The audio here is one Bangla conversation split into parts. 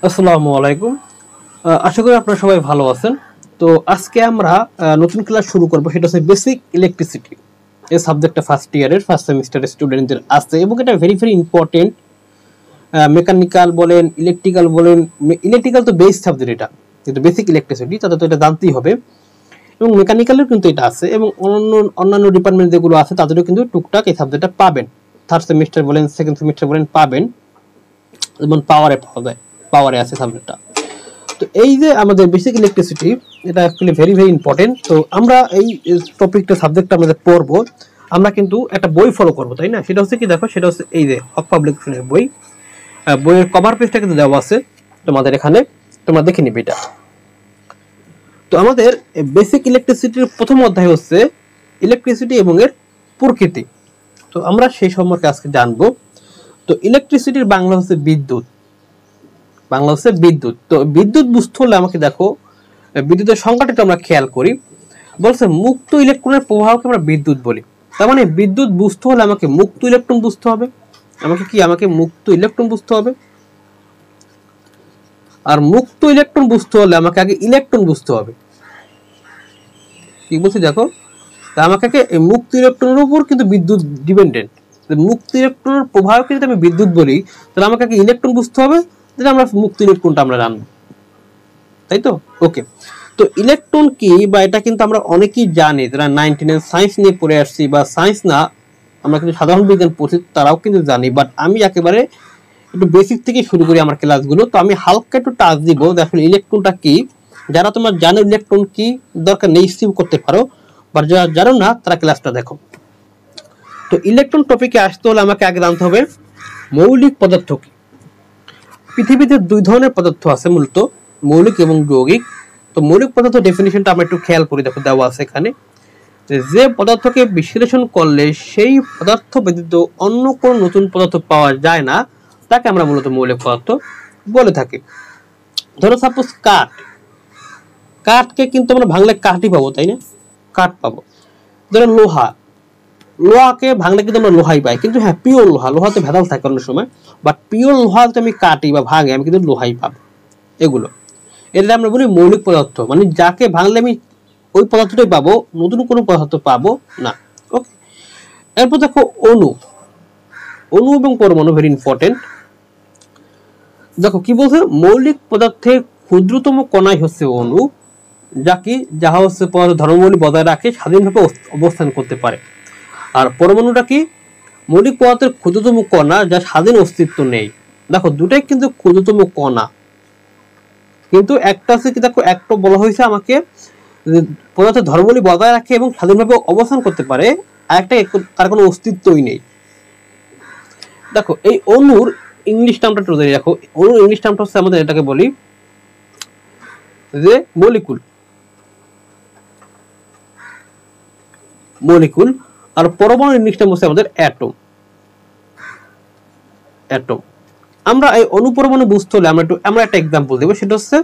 আসসালামু আলাইকুম। আশা করি আপনারা সবাই ভালো আছেন। তো আজকে আমরা নতুন ক্লাস শুরু করব, সেটা হচ্ছে বেসিক ইলেকট্রিসিটি। এই সাবজেক্টটা ফার্স্ট ইয়ারের ফার্স্ট সেমিস্টারের স্টুডেন্টদের আছে এবং এটা ভেরি ভেরি ইম্পর্টেন্ট। মেকানিক্যাল বলেন, ইলেকট্রিক্যাল বলেন, ইলেকট্রিক্যাল তো বেস সাবজেক্ট, এটা কিন্তু বেসিক ইলেকট্রিসিটি তাদের তো এটা জানতেই হবে। এবং মেকানিক্যালেও কিন্তু এটা আছে এবং অন্যান্য ডিপার্টমেন্ট যেগুলো আছে তাদেরও কিন্তু টুকটাক এই সাবজেক্টটা পাবেন। থার্ড সেমিস্টার বলেন, সেকেন্ড সেমিস্টার বলেন, পাবেন। যেমন পাওয়ারে পাওয়া যায়, পাওয়ারে আছে সাবজেক্টটা। তো এই যে আমাদের বেসিক ইলেকট্রিসিটি, এটা অ্যাকচুয়ালি ভেরি ভেরি ইম্পর্টেন্ট। তো আমরা এই টপিকটা সাবজেক্টটা আমাদের পড়বো, আমরা কিন্তু একটা বই ফলো করবো, তাই না? সেটা হচ্ছে কি, দেখো, সেটা হচ্ছে এই যে হক পাবলিকেশনের বই। বইয়ের কভার পেজটা কিন্তু দেওয়া আছে তোমাদের এখানে, তোমরা দেখে নিবে এটা। তো আমাদের বেসিক ইলেকট্রিসিটির প্রথম অধ্যায় হচ্ছে ইলেকট্রিসিটি এবং এর প্রকৃতি। তো আমরা সেই সম্পর্কে আজকে জানবো। তো ইলেকট্রিসিটির বাংলা হচ্ছে বিদ্যুৎ। বাংলা হচ্ছে বিদ্যুৎ। তো বিদ্যুৎ বুঝতে হলে আমাকে দেখো, বিদ্যুতের সংজ্ঞাটা আমরা খেয়াল করি। বলছে মুক্ত ইলেকট্রনের প্রবাহকে আমরা বিদ্যুৎ বলি। তার মানে বিদ্যুৎ বুঝতে হলে আমাকে মুক্ত ইলেকট্রন বুঝতে হবে। আমাকে মুক্ত ইলেকট্রন বুঝতে হবে। আর মুক্ত ইলেকট্রন বুঝতে হলে আমাকে আগে ইলেকট্রন বুঝতে হবে। কি বলছি দেখো, আমাকে এই মুক্ত ইলেকট্রনের উপর কিন্তু বিদ্যুৎ ডিপেন্ডেন্ট। মুক্ত ইলেকট্রনের প্রবাহকে যদি আমি বিদ্যুৎ বলি, তাহলে আমাকে আগে ইলেকট্রন বুঝতে হবে, তাহলে আমরা মুক্ত ইলেকট্রনটা আমরা জানবো, তাই তো? ওকে। তো ইলেকট্রন কি, বা এটা কিন্তু আমরা অনেকেই জানি, যারা 9-10 সায়েন্স নিয়ে পড়ে আসছি, বা সায়েন্স না, আমরা কিন্তু সাধারণ বিজ্ঞান পড়ছি, তারাও কিন্তু জানি। বাট আমি একেবারে একটু বেসিক থেকে শুরু করি আমার ক্লাসগুলো। তো আমি হালকা একটু টাচ দিব যে আসলে ইলেকট্রনটা কি। যারা তোমরা জানো ইলেকট্রন কি, দরকার নেই স্কিপ করতে পারো, বাট যারা জানো না তারা ক্লাসটা দেখো। তো ইলেকট্রন টপিকে আসতে হলে আমাকে আগে জানতে হবে মৌলিক পদার্থ কি। পৃথিবীতে দুই ধরনের পদার্থ আছে মূলত, মৌলিক এবং যৌগিক। তো মৌলিক পদার্থ ডেফিনিশনটা আমরা একটু খেয়াল করি, দেখো দেওয়া আছে এখানে। যে পদার্থকে বিশ্লেষণ করলে সেই পদার্থ ব্যতীত অন্য কোনো নতুন পদার্থ পাওয়া যায় না, তাকে আমরা মূলত মৌলিক পদার্থ বলে থাকি। ধরো সাপোজ কাঠ, কাঠকে কিন্তু আমরা ভাঙলে কাঠই পাবো, তাই না? কাঠ পাবো। ধরো লোহা, লোহাকে ভাঙলে কিন্তু আমরা লোহাই পাই, কিন্তু হ্যাঁ পিওর লোহা, লোহাতে ভেজাল থাকে অনেক সময়, বাট পিওর লোহা যদি আমি কাটি বা ভাঙে আমি কিন্তু লোহাই পাবো। এগুলো এটা আমরা বলি মৌলিক পদার্থ, মানে যাকে ভাঙলে আমি ওই পদার্থটাই পাবো, নতুন কোনো পদার্থ পাবো না। ওকে। এরপর দেখো অণু, অণু এবং পরমাণু ভেরি ইম্পর্টেন্ট। দেখো কি বলছে, মৌলিক পদার্থের ক্ষুদ্রতম কণাই হচ্ছে অণু, যা হচ্ছে ধর্মাবলী বজায় রাখে, স্বাধীনভাবে অবস্থান করতে পারে। আর পরমাণুটা কি, মৌলিক পদার্থের ক্ষুদ্রতম কণা, যা স্বাধীন অস্তিত্ব নেই। দেখো দুটাই কিন্তু ক্ষুদ্রতম কণা, কিন্তু একটা আছে কি, দেখো একটা বলা হয়েছে আমাকে পদার্থের ধর্মাবলী বজায় রাখে এবং স্বাধীনভাবে অবস্থান করতে পারে, আর একটা তার কোনো অস্তিত্বই নেই। দেখো এই অণুর ইংলিশ টার্মটা একটু ধরে রাখো। অণুর ইংলিশ টার্মটা হচ্ছে আমাদের এটাকে বলি যে মলিকুল, মলিকুল। আর পরমাণুর ইংলিশ টার্ম হচ্ছে আমাদের অ্যাটম, অ্যাটম। আমরা এই অণু পরমাণু বুঝতে হলে আমরা একটা এক্সাম্পল দেবো, সেটা হচ্ছে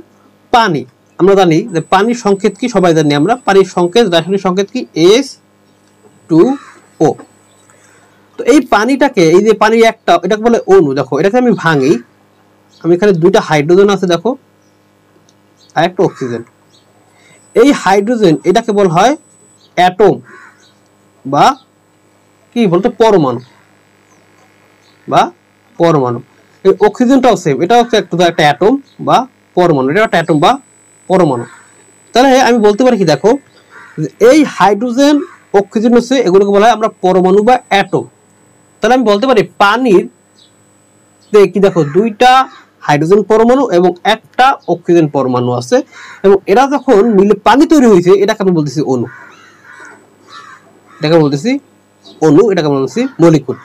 পানি। আমরা জানি যে পানির সংকেত কি, সবাই জানি আমরা পানির সংকেত, রাসায়নিক সংকেত কি, H2O। তো এই পানিটাকে, এই যে পানির একটা, এটাকে বলে অণু। দেখো এটাকে আমি ভাঙি, আমি এখানে দুইটা হাইড্রোজেন আছে দেখো, আর একটা অক্সিজেন। এই হাইড্রোজেন এটাকে বলা হয় অ্যাটম, বা কি বলতো পরমাণু, বা পরমাণু। এই অক্সিজেনটাও সেম, এটা হচ্ছে একটা অ্যাটম বা পরমাণু, এটা একটা অ্যাটম বা পরমাণু। তাহলে আমি বলতে পারি কি, দেখো এই হাইড্রোজেন অক্সিজেন হচ্ছে, এগুলোকে বলা হয় আমরা পরমাণু বা অ্যাটম। তাহলে আমি বলতে পারি পানির কি, দেখো দুইটা হাইড্রোজেন পরমাণু এবং একটা অক্সিজেন পরমাণু আছে, এবং এরা যখন মিলে পানি তৈরি হয়েছে, এটাকে আমি বলতেছি অণু, এটাকে বলতেছি অণু, এটাকে বলতেছি মলিকুল।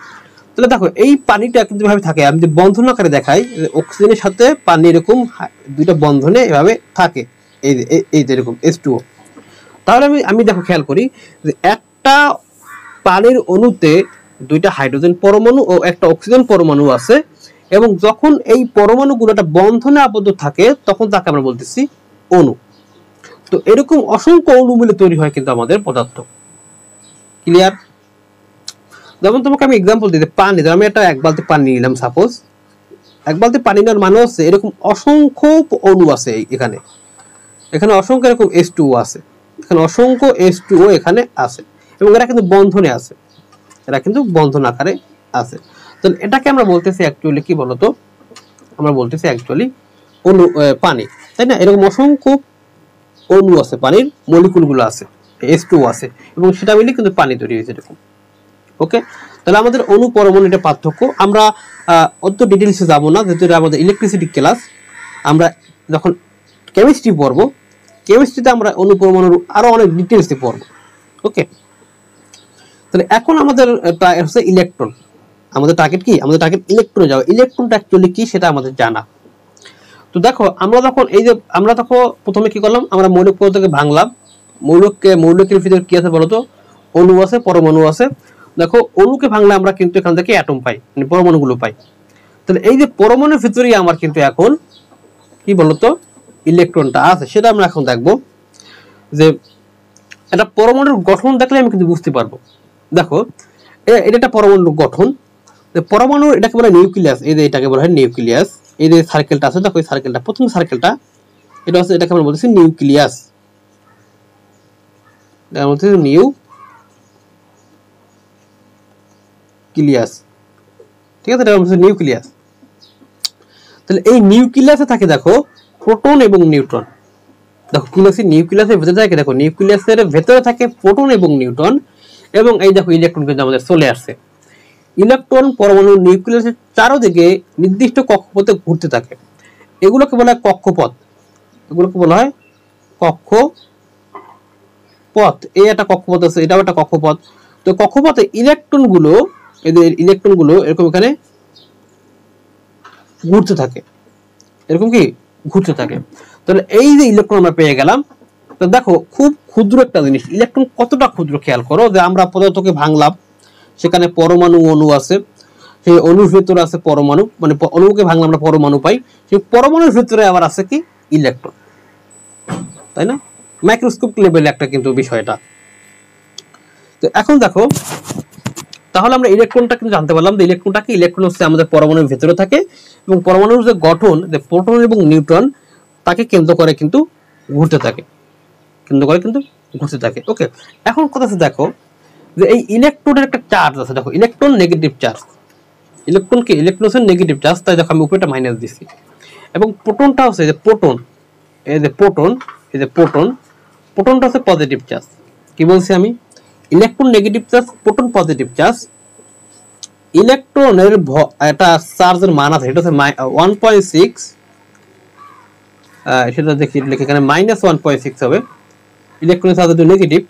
তাহলে দেখো এই পানিটা কিন্তু এভাবে থাকে, আমি যদি বন্ধন আকারে দেখাই, অক্সিজেনের সাথে পানি এরকম দুইটা বন্ধনে এভাবে থাকে, এই যে এরকম H2O। তাহলে আমি দেখো খেয়াল করি যে একটা পানির অণুতে দুইটা হাইড্রোজেন পরমাণু ও একটা অক্সিজেন পরমাণু আছে, এবং যখন এই পরমাণুগুলো একটা বন্ধনে আবদ্ধ থাকে, তখন তাকে আমরা বলতেছি অণু। তো এরকম অসংখ্য অণু মিলে তৈরি হয় কিন্তু আমাদের পদার্থ। ক্লিয়ার? যেমন তোমাকে আমি এক্সাম্পল দিতে, পানি, আমি একটা এক বালতি পানি নিলাম সাপোজ, এক বালতি পানি নেওয়ার মানে হচ্ছে এরকম অসংখ্য অণু আছে এখানে, এখানে অসংখ্য এরকম H2O আছে, এখানে অসংখ্য H2O এখানে আছে এবং এরা কিন্তু বন্ধনে আছে, এরা কিন্তু বন্ধন আকারে আছে। তাহলে এটাকে আমরা বলতেছি অ্যাকচুয়ালি কি বলতো, আমরা বলতেছি অ্যাকচুয়ালি অণু, পানি, তাই না? এরকম অসংখ্য অণু আছে, পানির মলিকুলগুলো আছে, H2O আছে এবং সেটা মিলে কিন্তু পানি তৈরি হয়েছে এরকম। ওকে, তাহলে আমাদের অণু পরমাণু এটা পার্থক্য। আমরা অত ডিটেলসে যাব না, যেহেতু এটা আমাদের ইলেকট্রিসিটি ক্লাস। আমরা যখন কেমিস্ট্রি পড়বো, কেমিস্ট্রিতে আমরা অণু পরমাণুর আরো অনেক ডিটেলসে পড়বো। ওকে, তাহলে এখন আমাদের হচ্ছে ইলেকট্রন, আমাদের টার্গেট কি? আমাদের টার্গেট ইলেকট্রনে যাওয়া। ইলেকট্রনটা অ্যাকচুয়ালি কি সেটা আমাদের জানা। তো দেখো আমরা যখন এই যে আমরা তখন প্রথমে কি করলাম, আমরা মৌলিক পদার্থকে ভাঙলাম। মৌলিকের ভিতরে কি আছে বলতো? অণু আছে, পরমাণু আছে। দেখো অণুকে ভাঙলে আমরা কিন্তু এখান থেকে অ্যাটম পাই, মানে পরমাণুগুলো পাই। তাহলে এই যে পরমাণুর ভিতরেই আমার কিন্তু এখন কি বলতো ইলেকট্রনটা আছে, সেটা আমরা এখন দেখবো। যে এটা পরমাণুর গঠন দেখলে আমি কিন্তু বুঝতে পারবো। দেখো এটা একটা পরমাণুর গঠন। পরমাণু এটাকে বলে নিউক্লিয়াস, এই যে এটাকে বলা হয় নিউক্লিয়াস। এই যে সার্কেলটা আছে, দেখো এই সার্কেলটা, প্রথম সার্কেলটা এটা হচ্ছে, এটাকে আমরা বলতেছি নিউক্লিয়াস। এটা বলতেছি নিউক্লিয়াস, ঠিক আছে? এটা হচ্ছে নিউক্লিয়াস। তাহলে এই নিউক্লিয়াসে থাকে দেখো প্রোটন এবং নিউট্রন। দেখো কি লিখছি, নিউক্লিয়াসের ভেতরে থাকে, দেখো নিউক্লিয়াসের ভেতরে থাকে প্রোটন এবং নিউট্রন, এবং এই দেখো ইলেকট্রন কিন্তু আমাদের চলে আসছে। ইলেকট্রন পরমাণু নিউক্লিয়াসের চারদিকে নির্দিষ্ট কক্ষপথে ঘুরতে থাকে, এগুলোকে বলা হয় কক্ষপথ। এগুলোকে বলা হয় কক্ষপথ। এই একটা কক্ষপথ আছে, এটাও একটা কক্ষপথ। তো কক্ষপথে ইলেকট্রনগুলো, এদের ইলেকট্রনগুলো এরকম এখানে ঘুরতে থাকে, এরকম কি ঘুরতে থাকে। তাহলে এই যে ইলেকট্রন আমরা পেয়ে গেলাম, তো দেখো খুব ক্ষুদ্র একটা জিনিস, ইলেকট্রন কতটা ক্ষুদ্র খেয়াল করো। যে আমরা পদার্থকে ভাঙলাম, সেখানে পরমাণু অণু আছে, সেই অণুর ভিতরে আছে পরমাণু, মানে অণুকে ভাঙলে আমরা পরমাণু পাই, সেই পরমাণুর ভিতরে আবার আছে কি ইলেকট্রন, তাই না? মাইক্রোস্কোপ লেভেলে একটা কিন্তু বিষয়টা। তো এখন দেখো তাহলে আমরা ইলেকট্রনটা কিন্তু জানতে পারলাম যে ইলেকট্রনটা কি, ইলেকট্রন হচ্ছে আমাদের পরমাণুর ভিতরে থাকে এবং পরমাণুর যে গঠন, যে প্রোটন এবং নিউট্রন তাকে কেন্দ্র করে কিন্তু ঘুরতে থাকে, ওকে, এখন কথা হচ্ছে দেখো যে এই ইলেকট্রনের একটা চার্জ আছে, দেখো ইলেকট্রন নেগেটিভ চার্জ, ইলেকট্রন কি, ইলেকট্রন হচ্ছে নেগেটিভ চার্জ, তাই দেখো আমি উপরে মাইনাস দিচ্ছি। এবং প্রোটনটা হচ্ছে যে প্রোটন, এই যে প্রোটনটা হচ্ছে পজিটিভ চার্জ। কি বলছি আমি? Electron negative charge, proton positive charge. ইলেকট্রনের একটা চার্জের মান আছে, এটা হচ্ছে 1.6, সেটা দেখি লিখে এখানে -1.6 হবে। ইলেকট্রনের চার্জ যেটা নেগেটিভ,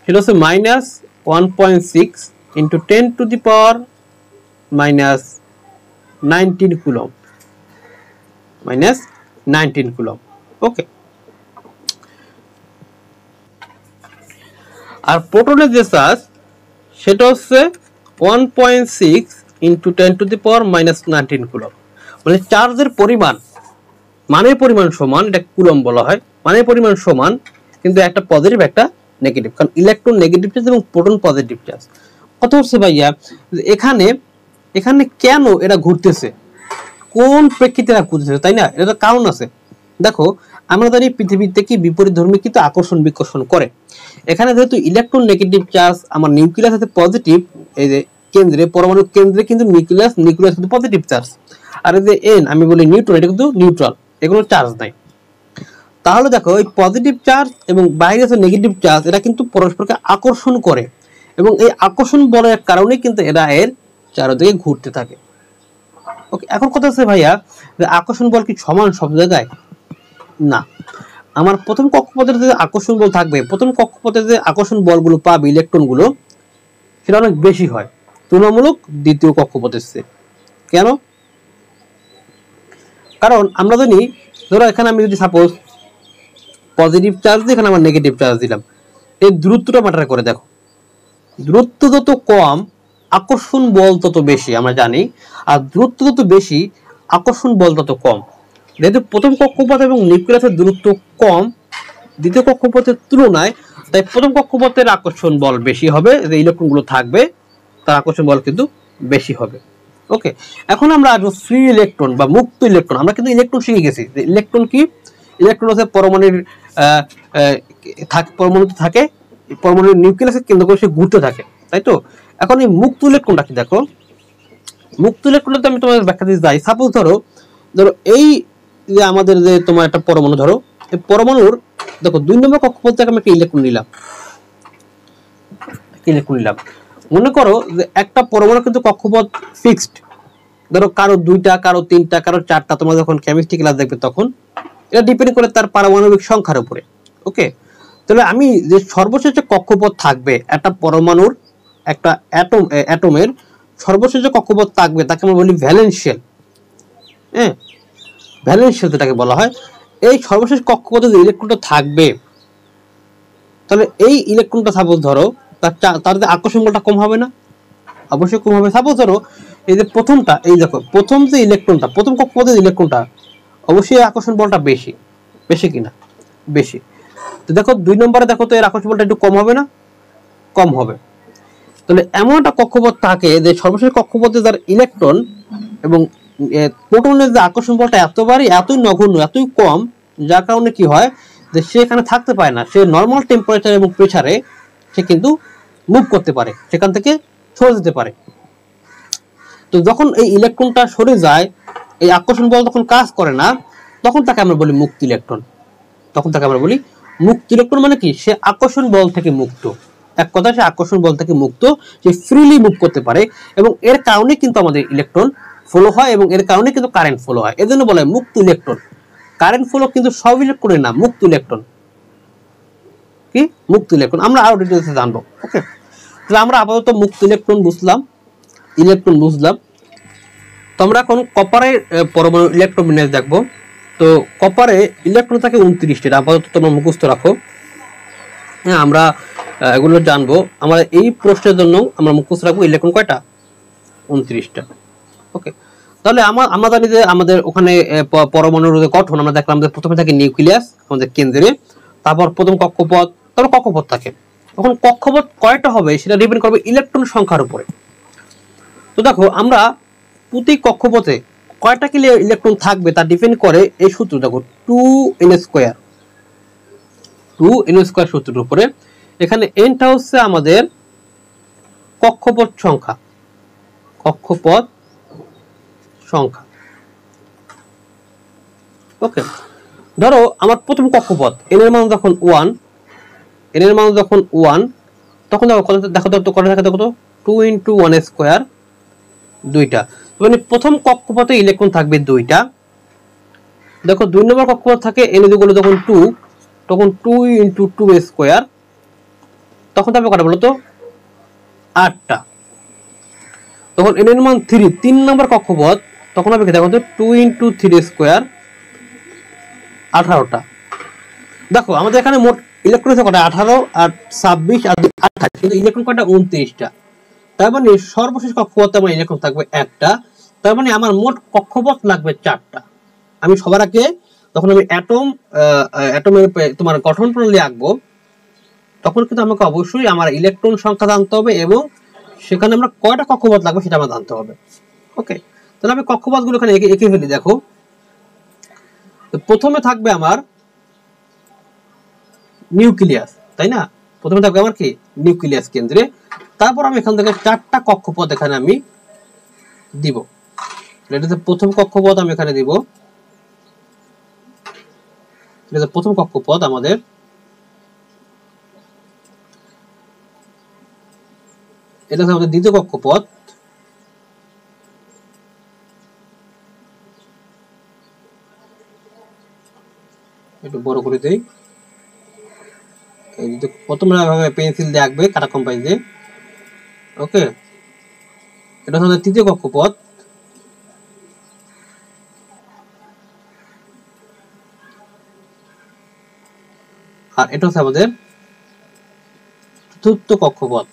সেটা হচ্ছে -1.6 ইন্টু 10⁻⁻19 কুলম, -19 কুলম। ওকে, আর প্রোটনের যে চার্জ সেটা হচ্ছে 1.6 ইন্টু 10⁻⁻19 কুলম। মানে চার্জের পরিমাণ, মানের পরিমাণ সমান, এটা কুলম বলা হয়, মানের পরিমাণ সমান, কিন্তু একটা পজিটিভ একটা নেগেটিভ, কারণ ইলেকট্রন নেগেটিভ চার্জ এবং প্রোটন পজিটিভ চার্জ। কত হচ্ছে ভাইয়া এখানে কেন এরা ঘুরতেছে, কোন প্রেক্ষিতে এরা ঘুরতেছে, তাই না? এটা তো কারণ আছে। দেখো আমরা জানি পৃথিবীতে কি বিপরীতধর্মী কিন্তু আকর্ষণ বিকর্ষণ করে। এখানে যেহেতু ইলেকট্রন নেগেটিভ চার্জ, আমার নিউক্লিয়াস আছে পজিটিভ, এই যে কেন্দ্রে, পরমাণু কেন্দ্রে কিন্তু নিউক্লিয়াস কিন্তু পজিটিভ চার্জ, আর এই যে এন আমি বলি নিউট্রন, এটা কিন্তু নিউট্রাল, এগুলো চার্জ নাই। তাহলে দেখো এই পজিটিভ চার্জ এবং বাইরে আছে নেগেটিভ চার্জ, এরা কিন্তু পরস্পরকে আকর্ষণ করে, এবং এই আকর্ষণ বলের কারণে কিন্তু এরা এর চারদিকে ঘুরতে থাকে। ওকে, এখন কথা হচ্ছে ভাইয়া যে আকর্ষণ বল কি সমান সব জায়গায়? না, আমার প্রথম কক্ষপথের যে আকর্ষণ বল থাকবে, প্রথম কক্ষপথে যে আকর্ষণ বলগুলো পাবে ইলেকট্রনগুলো, সেটা অনেক বেশি হয় তুলনামূলক দ্বিতীয় কক্ষপথের চেয়ে। কেন? কারণ আমরা জানি, ধরো এখানে আমি যদি সাপোজ পজিটিভ চার্জ দিই, এখানে আমার নেগেটিভ চার্জ দিলাম, এই দূরত্বটা ম্যাটার করে। দেখো দূরত্ব যত কম আকর্ষণ বল তত বেশি, আমরা জানি, আর দূরত্ব যত বেশি আকর্ষণ বল তত কম। যেহেতু প্রথম কক্ষপথ এবং নিউক্লিয়াসের দূরত্ব কম দ্বিতীয় কক্ষপথের তুলনায়, তাই প্রথম কক্ষপথের আকর্ষণ বল বেশি হবে, যে ইলেকট্রনগুলো থাকবে তার আকর্ষণ বল কিন্তু বেশি হবে। ওকে, এখন আমরা আসবো ফ্রি ইলেকট্রন বা মুক্ত ইলেকট্রন। আমরা কিন্তু ইলেকট্রন শিখে গেছি। ইলেকট্রন কি? ইলেকট্রন হচ্ছে পরমাণুর পরমাণুতে থাকে, পরমাণুর নিউক্লিয়াসকে কেন্দ্র করে সে ঘুরতে থাকে, তাই তো? এখন এই মুক্ত ইলেকট্রনটা কি? দেখো, মুক্ত ইলেকট্রনটা আমি তোমাদের ব্যাখ্যা দিতে যাই। সাপোজ ধরো এই যে আমাদের যে তোমার একটা পরমাণু, ধরো এই পরমাণুর দেখো 2 নম্বর কক্ষপথ থেকে আমি একটা ইলেকট্রন নিলাম, মনে করো যে একটা পরমাণু কিন্তু কক্ষপথ ফিক্সড, ধরো কারো 2টা, কারো 3টা, কারো 4টা। তোমরা যখন কেমিস্ট্রি ক্লাস দেখবে তখন এটা ডিপেন্ড করে তার পারমাণবিক সংখ্যার উপরে। ওকে, তাহলে আমি যে সর্বশেষ যে কক্ষপথ থাকবে একটা পরমাণুর, একটা অ্যাটমের সর্বশেষ যে কক্ষপথ থাকবে তাকে আমরা বলি ভ্যালেন্স শেল। হ্যাঁ, ভ্যালেন্স শেল যেটাকে বলা হয়। এই সর্বশেষ কক্ষপথে যে ইলেকট্রনটা থাকবে, তাহলে এই ইলেকট্রনটা সাপোজ ধরো তার যে আকর্ষণ বলটা কম হবে না? অবশ্যই কম হবে। সাপোজ ধরো এই যে প্রথমটা, এই দেখো প্রথম যে ইলেকট্রনটা, প্রথম কক্ষপথের ইলেকট্রনটা, অবশ্যই আকর্ষণ বলটা বেশি, বেশি কিনা? বেশি। তো দেখো 2 নম্বরে দেখো তো এর আকর্ষণ বলটা একটু কম হবে না? কম হবে। তাহলে এমন একটা কক্ষপথ থাকে যে সর্বশেষ কক্ষপথে যার ইলেকট্রন এবং প্রোটনের যে আকর্ষণ বলটা এতই নগণ্য, এতই কম, যার কারণে কি হয় যে সে এখানে থাকতে পারে না। সে নর্মাল টেম্পারেচার এবং প্রেসারে সে কিন্তু মুভ করতে পারে, সেখান থেকে সরে যেতে পারে। তো যখন এই ইলেকট্রনটা সরে যায়, এই আকর্ষণ বল তখন কাজ করে না, তখন তাকে আমরা বলি মুক্ত ইলেকট্রন। মুক্ত ইলেকট্রন মানে কি? সে আকর্ষণ বল থেকে মুক্ত। এক কথা, সে আকর্ষণ বল থেকে মুক্ত, সে ফ্রিলি মুভ করতে পারে, এবং এর কারণে কিন্তু আমাদের ইলেকট্রন ফ্লো হয়, এবং এর কারণে কিন্তু কারেন্ট ফ্লো হয়। এজন্য বলা হয় মুক্ত ইলেকট্রন। কারেন্ট ফ্লো কিন্তু সব ইলেকট্রনের না, মুক্ত ইলেকট্রন। কি? মুক্ত ইলেকট্রন। আমরা আরো ডিটেইলসে জানবো। ওকে, তাহলে আমরা আপাতত মুক্ত ইলেকট্রন বুঝলাম। তো আমরা এখন কপারের পরমাণু ইলেকট্রন বিন্যাস দেখবো। তো কপারে ইলেকট্রন থাকে 29টা। আপাতত তোমরা মুখস্থ রাখো। হ্যাঁ, আমরা এগুলো জানবো। আমরা এই প্রশ্নের জন্য আমরা মুখস্থ রাখবো ইলেকট্রন কয়টা? 29টা। ওকে, তাহলে আমরা জানি যে আমাদের ওখানে পরমাণুর গঠন আমরা দেখলাম যে প্রথমে থাকে নিউক্লিয়াস আমাদের কেন্দ্রে, তারপর প্রথম কক্ষপথ, তারপর কক্ষপথ থাকে। এখন কক্ষপথ কয়টা হবে সেটা ডিপেন্ড করবে ইলেকট্রন সংখ্যার উপরে। তো দেখো, আমরা প্রতি কক্ষপথে কয়টা কি ইলেকট্রন থাকবে তা ডিপেন্ড করে এই সূত্র। দেখো 2n² সূত্রের উপরে। এখানে nটা হচ্ছে আমাদের কক্ষপথ সংখ্যা। ওকে, ধরো আমার প্রথম কক্ষপথ n এর মান যখন 1, তখন দেখো তো কত থাকে? দেখো তো 2 × 1², 2টা। মানে প্রথম কক্ষপথে ইলেকট্রন থাকবে 2টা। দেখো 2 নম্বর কক্ষপথ থাকে n গুলো যখন 2, তখন 2 × 2², তখন থাকবে কটা বলো তো? 8টা। তখন n এর মান 3 নম্বর কক্ষপথ, তখন হবে কি? দেখো তো 2 × 3², 18টা। দেখো আমাদের এখানে মোট ইলেকট্রন আছে কটা? 18 আর 26 আর 28, কিন্তু ইলেকট্রন কয়টা? 29টা। তার মানে সর্বশেষ কক্ষপথে আমার ইলেকট্রন থাকবে 1টা। তার মানে আমার মোট কক্ষপথ লাগবে 4টা। আমি সবার আগে তখন আমি অ্যাটমের তোমার গঠন প্রণালী আঁকবো, তখন কিন্তু আমাকে অবশ্যই আমার ইলেকট্রন সংখ্যা জানতে হবে, এবং সেখানে আমরা কয়টা কক্ষপথ লাগবে সেটা আমার জানতে হবে। ওকে, তাহলে আমি কক্ষপথগুলো এখানে এঁকে ফেলি। দেখো, প্রথমে থাকবে আমার নিউক্লিয়াস, তাই না? প্রথমে থাকবে আমার কি? নিউক্লিয়াস কেন্দ্রে। তারপর আমি এখান থেকে 4টা কক্ষপথ এখানে আমি দিব। এটা হচ্ছে প্রথম কক্ষপথ, আমি এখানে দিব। এটা হচ্ছে প্রথম কক্ষপথ আমাদের। এটা হচ্ছে আমাদের দ্বিতীয় কক্ষপথ। একটু বড় করে দেই। এই যে প্রথমে ভাবে পেন্সিল দিয়ে আঁকবে, কাটা কম্পাস দিয়ে। ওকে, এটা হচ্ছে তৃতীয় কক্ষপথ। আর এটা হচ্ছে আমাদের চতুর্থ কক্ষপথ।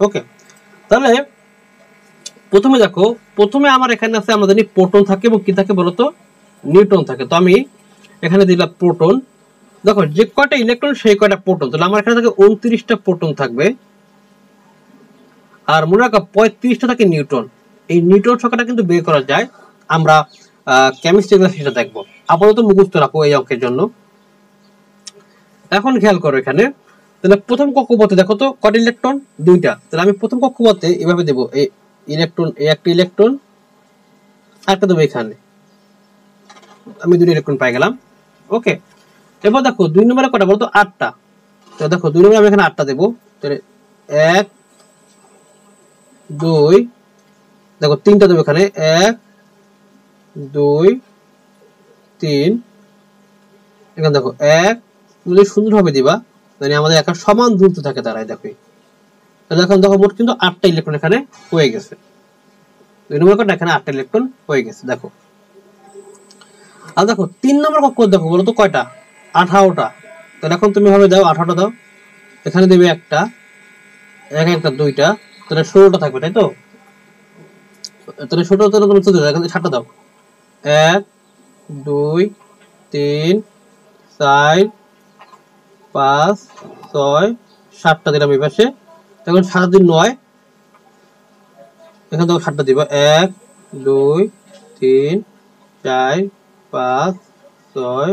ওকে, তাহলে প্রথমে দেখো, প্রথমে আমার এখানে আছে আমরা জানি প্রোটন থাকে এবং কি থাকে বলতো? নিউট্রন থাকে। তো আমি এখানে দিলাম প্রোটন। দেখো যে কয়টা ইলেকট্রন সেই কয়টা প্রোটন, তাহলে আমার এখানে থাকে 29টা প্রোটন থাকবে, আর মনে রাখো 35টা থাকে নিউট্রন। এই নিউট্রন সংখ্যাটা কিন্তু বের করা যায়, আমরা কেমিস্ট্রি ক্লাসে সেটা দেখবো, আপাতত মুখস্থ রাখো এই অঙ্কের জন্য। এখন খেয়াল করো এখানে, তাহলে প্রথম কক্ষপথে দেখো তো কয়টা ইলেকট্রন, 2টা। তাহলে আমি প্রথম কক্ষপথে এভাবে দেবো, এই ইলেকট্রন, এই একটা ইলেকট্রন, আরেকটা দেবো এখানে, আমি 2টা ইলেকট্রন পাই গেলাম। ওকে, এবার দেখো 2 নম্বরে কটা বলতো, 8টা। তো দেখো 2 নম্বরে আমি এখানে 8টা দেবো, তাহলে 1 2, দেখো 3টা দেবো এখানে, 1 2 3, এখানে দেখো 1, তুমি সুন্দরভাবে দিবা, মানে আমাদের একটা সমান দূরত্ব থাকে তারাই, দেখো তাহলে এখন দেখো মোট কিন্তু 8টা ইলেকট্রন এখানে হয়ে গেছে। 2 নম্বর কটা, এখানে 8টা ইলেকট্রন হয়ে গেছে দেখো। আর দেখো 3 নম্বর কক্ষপথ দেখো বলো তো কয়টা, 18টা। তাহলে এখন তুমি ভাবে দাও, 18টা দাও, এখানে দেবে একটা, একটা 2টা, তাহলে 16টা থাকবে, তাই তো? তাহলে 16টা তুমি 7টা দাও, 1 2 3 4 5 6 7টা দিলাম এই পাশে, তখন 7 দিন 9, এখানে দেখো 7টা দিবা, 1 2 3 4 5 6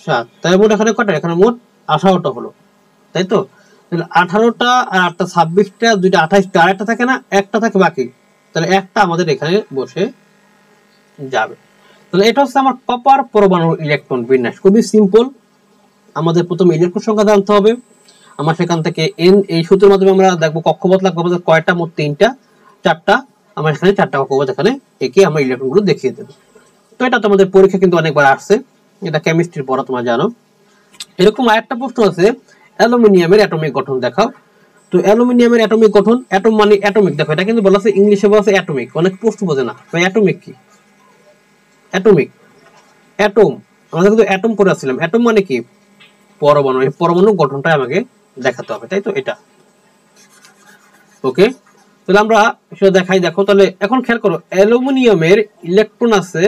7, তাই মোট এখানে কটা, এখানে মোট 18টা হলো, তাই তো? তাহলে 18টা আর 8টা 26টা, 2টা 28টা, আর একটা থাকে না, একটা থাকে বাকি, তাহলে একটা আমাদের এখানে বসে যাবে। তাহলে এটা হচ্ছে আমার কপার পরমাণুর ইলেকট্রন বিন্যাস, খুবই সিম্পল। আমাদের প্রথমে ইলেকট্রন সংখ্যা জানতে হবে, আমার সেখান থেকে এন, এই সূত্রের মাধ্যমে আমরা দেখবো কক্ষপথ লাগবে আমাদের কয়টা, মোট 3টা 4টা, আমার এখানে 4টা কক্ষপথ এখানে একে আমরা ইলেকট্রন গুলো দেখিয়ে দেবো। তো এটা তো আমাদের পরীক্ষা কিন্তু অনেকবার আসছে, এটা কেমিস্ট্রির পড়া তোমরা জানো। এরকম আরেকটা প্রশ্ন আছে, অ্যালুমিনিয়ামের অ্যাটমিক গঠন দেখাও। তো অ্যালুমিনিয়ামের অ্যাটমিক গঠন, অ্যাটম মানে অ্যাটমিক, দেখো এটা কিন্তু বলা আছে ইংলিশে বলা আছে অ্যাটমিক, অনেক প্রশ্ন বোঝে না ভাই অ্যাটমিক কি। অ্যাটমিক, অ্যাটম, আমরা কিন্তু অ্যাটম করে আসছিলাম, অ্যাটম মানে কি পরমাণু, এই পরমাণু গঠনটা আমাকে দেখাতে হবে, তাই তো? এটা ওকে, তাহলে আমরা সেটা দেখাই। দেখো তাহলে এখন খেয়াল করো, অ্যালুমিনিয়ামের ইলেকট্রন আছে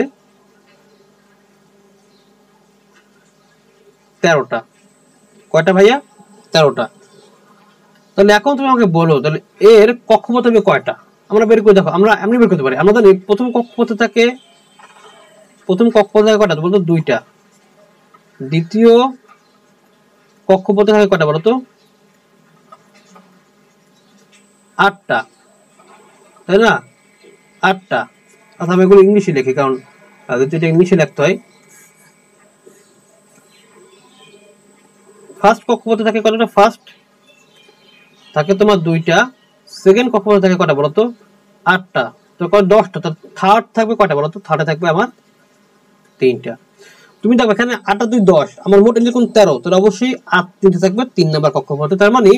13টা। কয়টা ভাইয়া? 13টা। তাহলে এখন তুমি আমাকে বলো, তাহলে এর কক্ষপথ হবে কয়টা, আমরা বের করে দেখো, আমরা এমনি বের করতে পারি। আমরা জানি প্রথম কক্ষপথে থাকে, প্রথম কক্ষপথে থাকে কয়টা বলতো, 2টা। দ্বিতীয় কক্ষপথে থাকে কয়টা বলতো, 8টা, তাই না? 8টা। আচ্ছা আমি এগুলো ইংলিশে লিখি, কারণ দ্বিতীয়টা ইংলিশে লিখতে হয়। ফার্স্ট কক্ষপথে থাকে কয়টা, ফার্স্ট থাকে তোমার 2টা, সেকেন্ড কক্ষপথে থাকে কয়টা বলতো, 8টা, তো কয় 10টা। তো থার্ড থাকবে কয়টা বলতো, থার্ডে থাকবে আমার 3টা। তুমি দেখো এখানে 8 আর 2 10, আমার মোট ইলেকট্রন 13, তাহলে অবশ্যই 8 3টে থাকবে 3 নাম্বার কক্ষপথে। তার মানে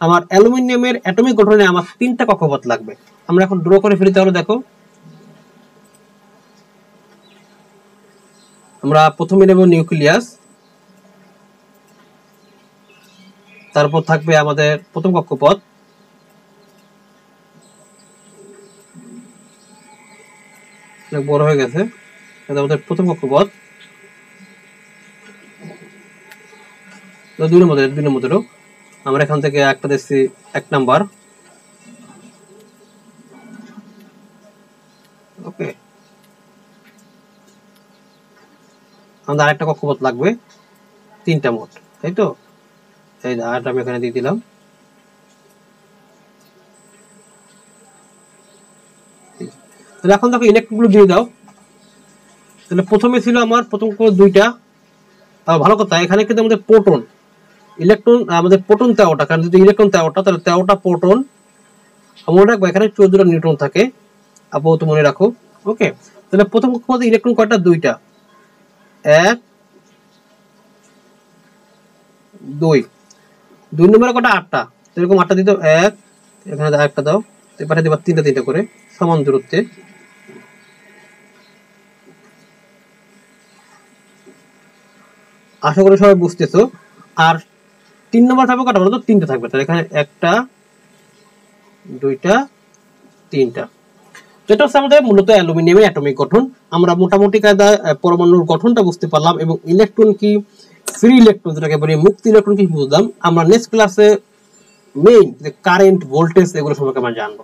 আমার অ্যালুমিনিয়ামের অ্যাটমিক গঠনে আমার 3টা কক্ষপথ লাগবে। আমরা এখন ড্র করে ফেলি, তাহলে দেখো আমরা প্রথমে নেব নিউক্লিয়াস, তারপর থাকবে আমাদের প্রথম কক্ষপথ, বড় হয়ে গেছে, আমাদের প্রথম কক্ষপথ 2 নম্বরেরও আমরা এখান থেকে একটা দিচ্ছি 1 নাম্বার। ওকে, আমাদের আরেকটা কক্ষপথ লাগবে, 3টা মোট, তাই তো? এই আরেকটা আমি এখানে দিয়ে দিলাম। তাহলে এখন দেখো ইলেকট্রন গুলো দিয়ে দাও। তাহলে প্রথমে ছিল আমার প্রথম 2টা, ভালো কথা, এখানে কিন্তু আমাদের প্রোটন, ইলেকট্রন আমাদের প্রোটন 13টা, কারণ যদি ইলেকট্রন 13টা, তাহলে 13টা প্রোটন। মনে রাখবো এখানে 14টা নিউট্রন থাকে, আপাতত মনে রাখো। ওকে, তাহলে প্রথম কক্ষপথে ইলেকট্রন কয়টা, 2টা, 1 2। 2 নম্বরে কটা, 8টা, এরকম 8টা দিতে 1, এখানে আরেকটা দাও, এবারে দিবা 3টা করে সমান দূরত্বে। আশা করি সবাই বুঝতেছো। আর 3 নম্বর থাকবে কটা বলো তো, 3টা থাকবে, তাহলে এখানে 1টা 2টা 3টা। যেটা হচ্ছে আমাদের মূলত অ্যালুমিনিয়ামের অ্যাটমিক গঠন। আমরা মোটামুটি কায়দায় পরমাণুর গঠনটা বুঝতে পারলাম, এবং ইলেকট্রন কি, ফ্রি ইলেকট্রন যেটাকে বলি মুক্ত ইলেকট্রন কি বুঝলাম আমরা নেক্সট ক্লাসে মেইন যে কারেন্ট ভোল্টেজ এগুলো সম্পর্কে আমরা জানবো।